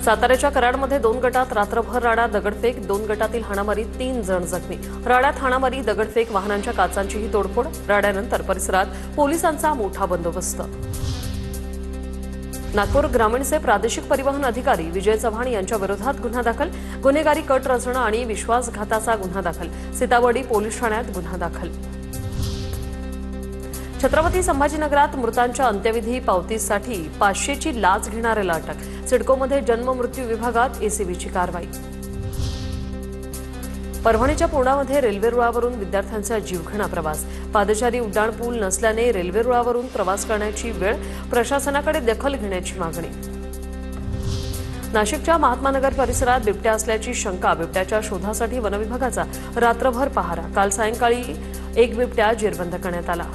साताऱ्याच्या कराडमध्ये 2 गटात रात्रभर राडा, दगडफेक, 2 गटातील हाणामारी, 3 जण जखमी। राड्यात हाणामारी, दगडफेक, वाहनांच्या काचांचीही तोडफोड। राड्यानंतर परिसरात पोलिसांचा मोठा बंदोबस्त। नागपूर ग्रामीणचे प्रादेशिक परिवहन अधिकारी विजय चव्हाण यांच्या विरोधात गुन्हा दाखल। गुन्हेगारी कट रचणं आणि विश्वासघाताचा गुन्हा दाखल। सीताबर्डी पोलीस ठाण्यात गुन्हा दाखल। छत्रपती संभाजीनगरात मृतांच्या अंत्यविधी पावतीसाठी 500ची लाच घेणाऱ्याला अटक। सिडकोमध्ये जन्म मृत्यू विभागात एसीबीची कारवाई। परभणीच्या पूर्णामध्ये रेल्वे रुळावरून विद्यार्थ्यांचा जीवघेणा प्रवास। पादचारी उड्डाणपूल नसल्याने रेल्वे रुळावरून प्रवास करण्याची वेळ, प्रशासनाकडे दखल घेण्याची मागणी। नाशिकच्या महात्मानगर परिसरात बिबट्या असल्याची शंका। बिबट्याच्या शोधासाठी वनविभागाचा रात्रभर पहारा। काल सायंकाळी एक बिबट्या जेरबंद करण्यात आला।